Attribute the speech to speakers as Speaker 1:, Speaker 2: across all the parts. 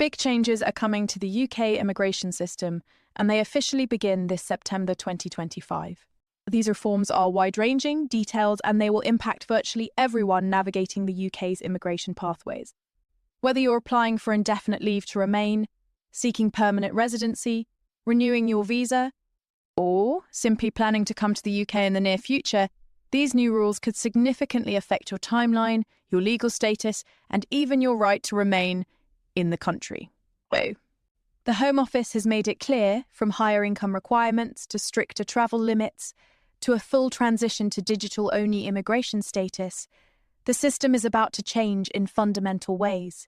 Speaker 1: Big changes are coming to the UK immigration system, and they officially begin this September 2025. These reforms are wide-ranging, detailed, and they will impact virtually everyone navigating the UK's immigration pathways. Whether you're applying for indefinite leave to remain, seeking permanent residency, renewing your visa, or simply planning to come to the UK in the near future, these new rules could significantly affect your timeline, your legal status, and even your right to remain in the country. The Home Office has made it clear, from higher income requirements to stricter travel limits to a full transition to digital-only immigration status, the system is about to change in fundamental ways.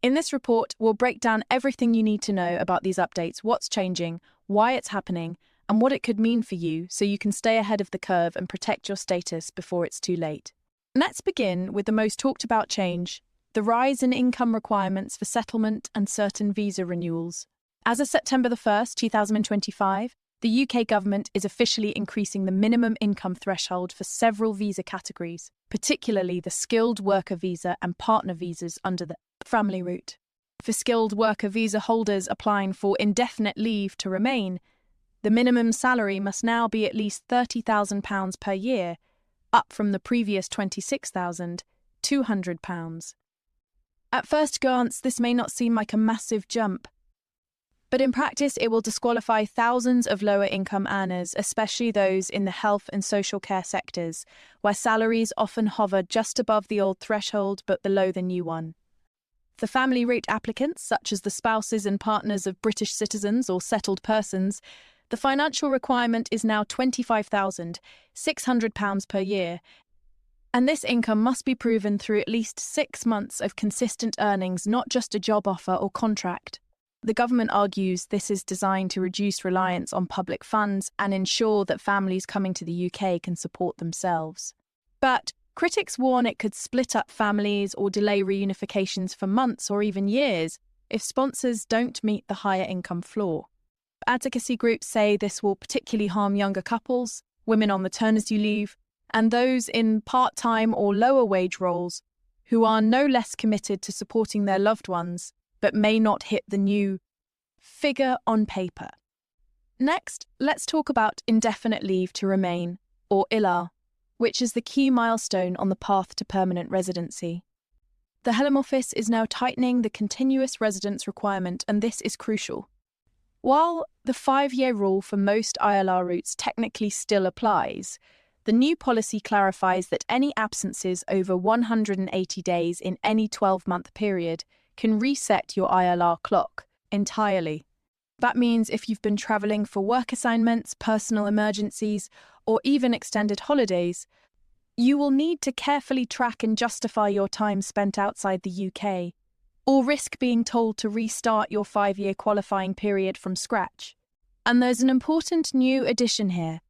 Speaker 1: In this report, we'll break down everything you need to know about these updates, what's changing, why it's happening, and what it could mean for you so you can stay ahead of the curve and protect your status before it's too late. Let's begin with the most talked about change, the rise in income requirements for settlement and certain visa renewals. As of September 1st, 2025, the UK government is officially increasing the minimum income threshold for several visa categories, particularly the skilled worker visa and partner visas under the family route. For skilled worker visa holders applying for indefinite leave to remain, the minimum salary must now be at least £30,000 per year, up from the previous £26,200. At first glance, this may not seem like a massive jump, but in practice it will disqualify thousands of lower-income earners, especially those in the health and social care sectors, where salaries often hover just above the old threshold but below the new one. For family route applicants, such as the spouses and partners of British citizens or settled persons, the financial requirement is now £25,600 per year, and this income must be proven through at least 6 months of consistent earnings, not just a job offer or contract. The government argues this is designed to reduce reliance on public funds and ensure that families coming to the UK can support themselves. But critics warn it could split up families or delay reunifications for months or even years if sponsors don't meet the higher income floor. Advocacy groups say this will particularly harm younger couples, women on maternity leave, and those in part-time or lower-wage roles who are no less committed to supporting their loved ones but may not hit the new figure on paper. Next, let's talk about indefinite leave to remain, or ILR, which is the key milestone on the path to permanent residency. The Home Office is now tightening the continuous residence requirement, and this is crucial. While the 5-year rule for most ILR routes technically still applies, the new policy clarifies that any absences over 180 days in any 12-month period can reset your ILR clock entirely. That means if you've been travelling for work assignments, personal emergencies, or even extended holidays, you will need to carefully track and justify your time spent outside the UK, or risk being told to restart your 5-year qualifying period from scratch. And there's an important new addition here.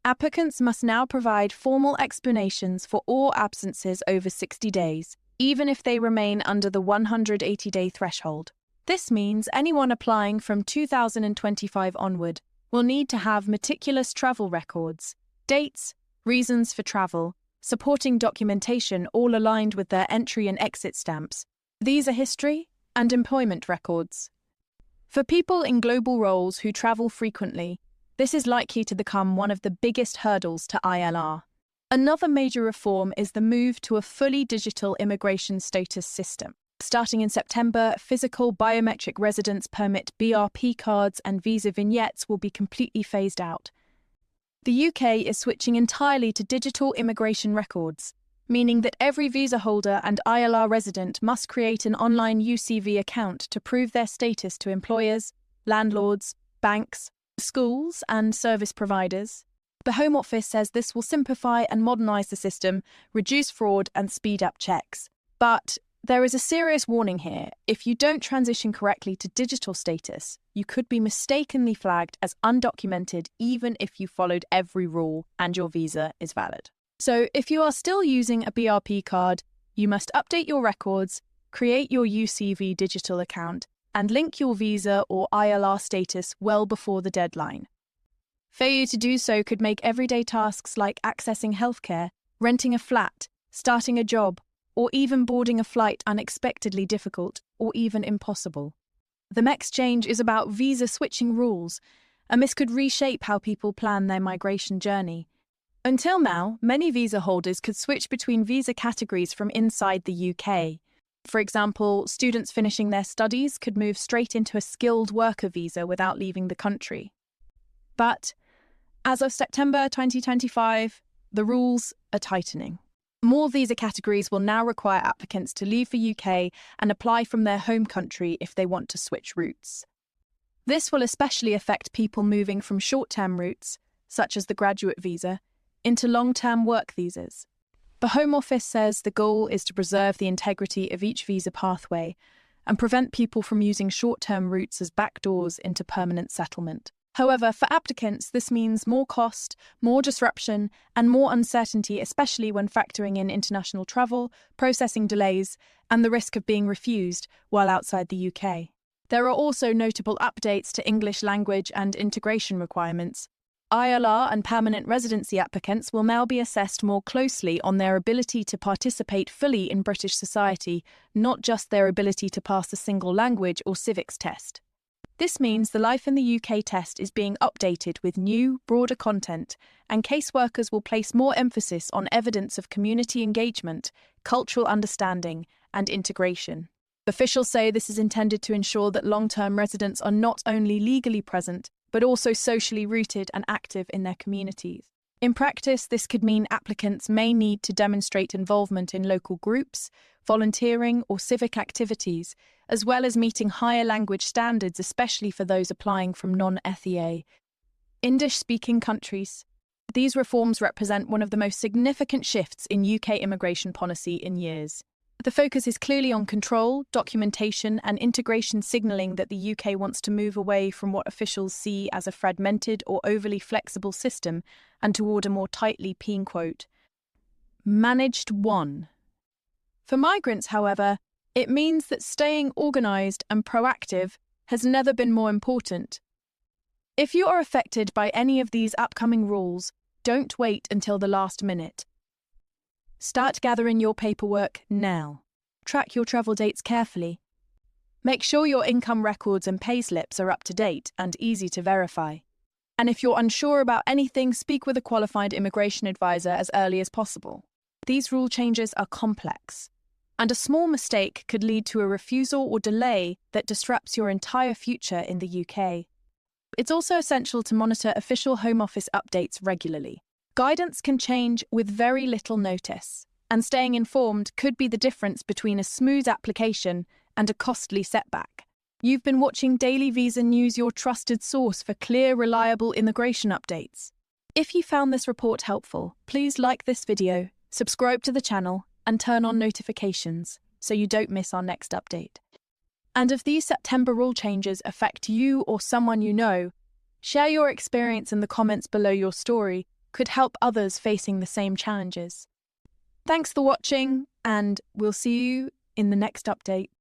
Speaker 1: Applicants must now provide formal explanations for all absences over 60 days, even if they remain under the 180-day threshold. This means anyone applying from 2025 onward will need to have meticulous travel records, dates, reasons for travel, supporting documentation all aligned with their entry and exit stamps, visa history, and employment records. For people in global roles who travel frequently, this is likely to become one of the biggest hurdles to ILR. Another major reform is the move to a fully digital immigration status system. Starting in September, physical biometric residence permit BRP cards and visa vignettes will be completely phased out. The UK is switching entirely to digital immigration records, meaning that every visa holder and ILR resident must create an online UCV account to prove their status to employers, landlords, banks, schools, and service providers. The Home Office says this will simplify and modernise the system, reduce fraud, and speed up checks. But there is a serious warning here. If you don't transition correctly to digital status, you could be mistakenly flagged as undocumented even if you followed every rule and your visa is valid. So if you are still using a BRP card, you must update your records, create your UCV digital account, and link your visa or ILR status well before the deadline. Failure to do so could make everyday tasks like accessing healthcare, renting a flat, starting a job, or even boarding a flight unexpectedly difficult or even impossible. The next change is about visa switching rules, and this could reshape how people plan their migration journey. Until now, many visa holders could switch between visa categories from inside the UK. For example, students finishing their studies could move straight into a skilled worker visa without leaving the country. But as of September 2025, the rules are tightening. More visa categories will now require applicants to leave the UK and apply from their home country if they want to switch routes. This will especially affect people moving from short-term routes, such as the graduate visa, into long-term work visas. The Home Office says the goal is to preserve the integrity of each visa pathway and prevent people from using short-term routes as backdoors into permanent settlement. However, for applicants, this means more cost, more disruption, and more uncertainty, especially when factoring in international travel, processing delays, and the risk of being refused while outside the UK. There are also notable updates to English language and integration requirements. ILR and permanent residency applicants will now be assessed more closely on their ability to participate fully in British society, not just their ability to pass a single language or civics test. This means the Life in the UK test is being updated with new, broader content, and caseworkers will place more emphasis on evidence of community engagement, cultural understanding, and integration. Officials say this is intended to ensure that long-term residents are not only legally present, but also socially rooted and active in their communities. In practice, this could mean applicants may need to demonstrate involvement in local groups, volunteering, or civic activities, as well as meeting higher language standards, especially for those applying from non-ETHA, English-speaking countries. These reforms represent one of the most significant shifts in UK immigration policy in years. The focus is clearly on control, documentation, and integration, signalling that the UK wants to move away from what officials see as a fragmented or overly flexible system and toward a more tightly managed one. For migrants, however, it means that staying organised and proactive has never been more important. If you are affected by any of these upcoming rules, don't wait until the last minute. Start gathering your paperwork now. Track your travel dates carefully. Make sure your income records and payslips are up to date and easy to verify. And if you're unsure about anything, speak with a qualified immigration advisor as early as possible. These rule changes are complex, and a small mistake could lead to a refusal or delay that disrupts your entire future in the UK. It's also essential to monitor official Home Office updates regularly. Guidance can change with very little notice, and staying informed could be the difference between a smooth application and a costly setback. You've been watching Daily Visa News, your trusted source for clear, reliable immigration updates. If you found this report helpful, please like this video, subscribe to the channel, and turn on notifications so you don't miss our next update. And if these September rule changes affect you or someone you know, share your experience in the comments below. Your story could help others facing the same challenges. Thanks for watching, and we'll see you in the next update.